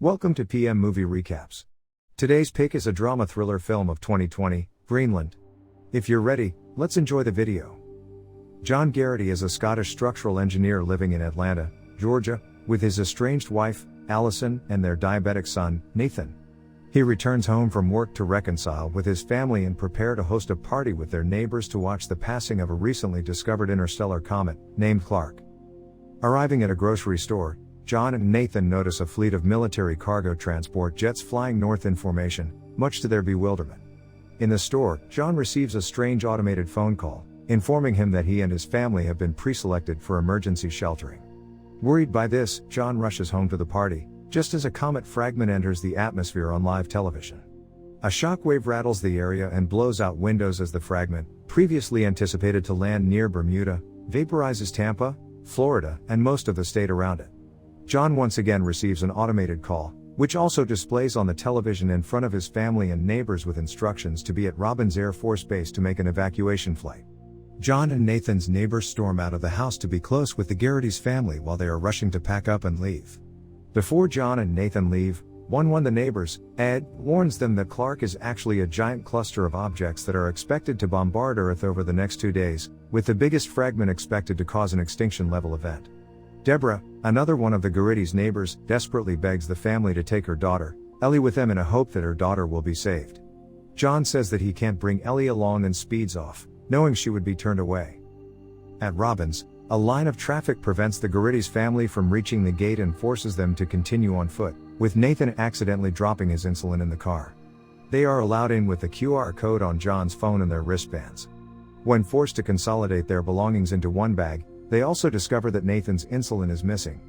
Welcome to PM Movie Recaps. Today's pick is a drama thriller film of 2020, Greenland. If you're ready, let's enjoy the video. John Garrity is a Scottish structural engineer living in Atlanta, Georgia, with his estranged wife, Allison, and their diabetic son, Nathan. He returns home from work to reconcile with his family and prepare to host a party with their neighbors to watch the passing of a recently discovered interstellar comet, named Clark. Arriving at a grocery store, John and Nathan notice a fleet of military cargo transport jets flying north in formation, much to their bewilderment. In the store, John receives a strange automated phone call, informing him that he and his family have been pre-selected for emergency sheltering. Worried by this, John rushes home to the party, just as a comet fragment enters the atmosphere on live television. A shockwave rattles the area and blows out windows as the fragment, previously anticipated to land near Bermuda, vaporizes Tampa, Florida, and most of the state around it. John once again receives an automated call, which also displays on the television in front of his family and neighbors with instructions to be at Robins Air Force Base to make an evacuation flight. John and Nathan's neighbors storm out of the house to be close with the Garrity's family while they are rushing to pack up and leave. Before John and Nathan leave, one of the neighbors, Ed, warns them that Clark is actually a giant cluster of objects that are expected to bombard Earth over the next 2 days, with the biggest fragment expected to cause an extinction-level event. Deborah, another one of the Garrity's neighbors, desperately begs the family to take her daughter, Ellie, with them in a hope that her daughter will be saved. John says that he can't bring Ellie along and speeds off, knowing she would be turned away. At Robins, a line of traffic prevents the Garrity's family from reaching the gate and forces them to continue on foot, with Nathan accidentally dropping his insulin in the car. They are allowed in with the QR code on John's phone and their wristbands. When forced to consolidate their belongings into one bag, they also discover that Nathan's insulin is missing.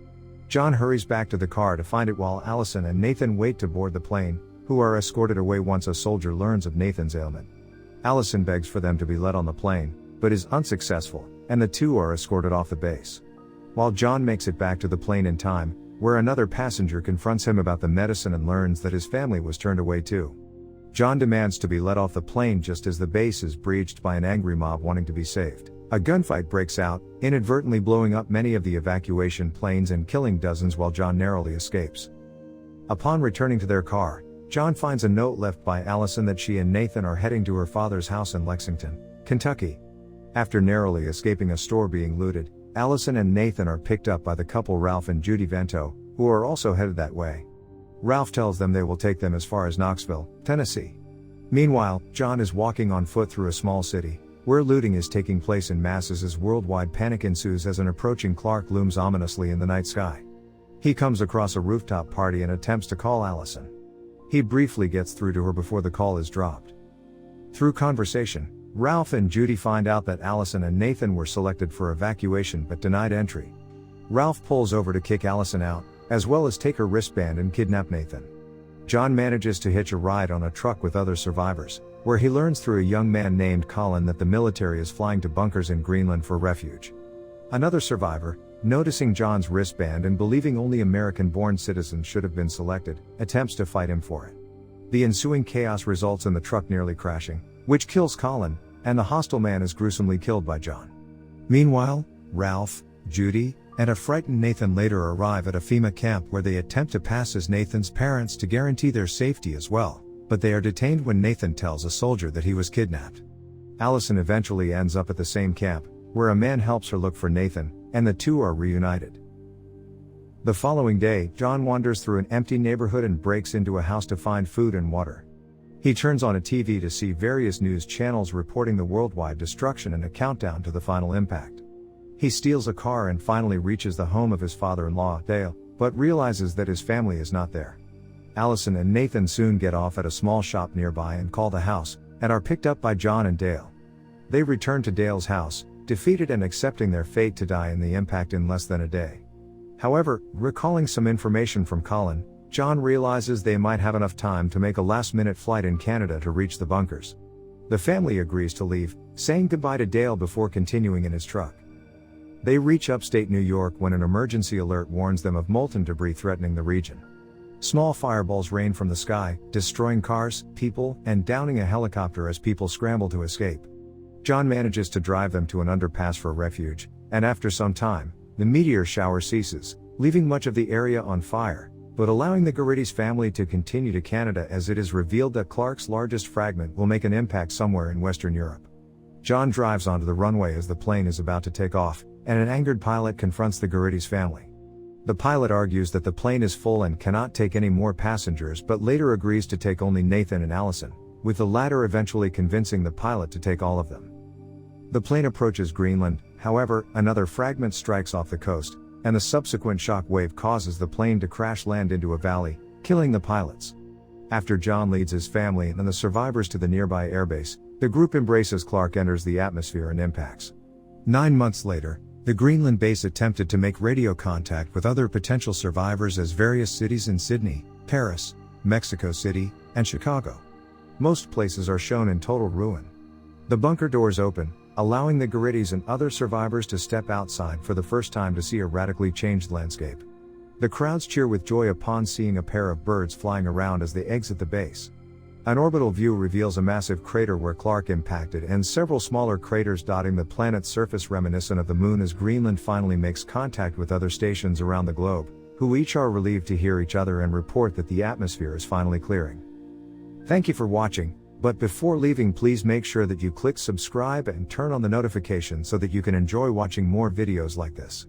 John hurries back to the car to find it while Allison and Nathan wait to board the plane, who are escorted away once a soldier learns of Nathan's ailment. Allison begs for them to be let on the plane, but is unsuccessful, and the two are escorted off the base. While John makes it back to the plane in time, where another passenger confronts him about the medicine and learns that his family was turned away too. John demands to be let off the plane just as the base is breached by an angry mob wanting to be saved. A gunfight breaks out, inadvertently blowing up many of the evacuation planes and killing dozens while John narrowly escapes. Upon returning to their car, John finds a note left by Allison that she and Nathan are heading to her father's house in Lexington, Kentucky. After narrowly escaping a store being looted, Allison and Nathan are picked up by the couple Ralph and Judy Vento, who are also headed that way. Ralph tells them they will take them as far as Knoxville, Tennessee. Meanwhile, John is walking on foot through a small city, where looting is taking place in masses as worldwide panic ensues as an approaching Clark looms ominously in the night sky. He comes across a rooftop party and attempts to call Allison. He briefly gets through to her before the call is dropped. Through conversation, Ralph and Judy find out that Allison and Nathan were selected for evacuation but denied entry. Ralph pulls over to kick Allison out, as well as take her wristband and kidnap Nathan. John manages to hitch a ride on a truck with other survivors, where he learns through a young man named Colin that the military is flying to bunkers in Greenland for refuge. Another survivor, noticing John's wristband and believing only American-born citizens should have been selected, attempts to fight him for it. The ensuing chaos results in the truck nearly crashing, which kills Colin, and the hostile man is gruesomely killed by John. Meanwhile, Ralph, Judy, and a frightened Nathan later arrive at a FEMA camp where they attempt to pass as Nathan's parents to guarantee their safety as well, but they are detained when Nathan tells a soldier that he was kidnapped. Allison eventually ends up at the same camp, where a man helps her look for Nathan, and the two are reunited. The following day, John wanders through an empty neighborhood and breaks into a house to find food and water. He turns on a TV to see various news channels reporting the worldwide destruction and a countdown to the final impact. He steals a car and finally reaches the home of his father-in-law, Dale, but realizes that his family is not there. Allison and Nathan soon get off at a small shop nearby and call the house, and are picked up by John and Dale. They return to Dale's house, defeated and accepting their fate to die in the impact in less than a day. However, recalling some information from Colin, John realizes they might have enough time to make a last-minute flight in Canada to reach the bunkers. The family agrees to leave, saying goodbye to Dale before continuing in his truck. They reach upstate New York when an emergency alert warns them of molten debris threatening the region. Small fireballs rain from the sky, destroying cars, people, and downing a helicopter as people scramble to escape. John manages to drive them to an underpass for refuge, and after some time, the meteor shower ceases, leaving much of the area on fire, but allowing the Garides family to continue to Canada, as it is revealed that Clark's largest fragment will make an impact somewhere in Western Europe. John drives onto the runway as the plane is about to take off, and an angered pilot confronts the Garides family. The pilot argues that the plane is full and cannot take any more passengers, but later agrees to take only Nathan and Allison, with the latter eventually convincing the pilot to take all of them. The plane approaches Greenland, however, another fragment strikes off the coast, and the subsequent shock wave causes the plane to crash land into a valley, killing the pilots. After John leads his family and the survivors to the nearby airbase, the group embraces Clark enters the atmosphere and impacts. 9 months later, the Greenland base attempted to make radio contact with other potential survivors as various cities in Sydney, Paris, Mexico City, and Chicago. Most places are shown in total ruin. The bunker doors open, allowing the Garides and other survivors to step outside for the first time to see a radically changed landscape. The crowds cheer with joy upon seeing a pair of birds flying around as they exit the base. An orbital view reveals a massive crater where Clark impacted and several smaller craters dotting the planet's surface reminiscent of the moon as Greenland finally makes contact with other stations around the globe, who each are relieved to hear each other and report that the atmosphere is finally clearing. Thank you for watching. But before leaving, please make sure that you click subscribe and turn on the notification so that you can enjoy watching more videos like this.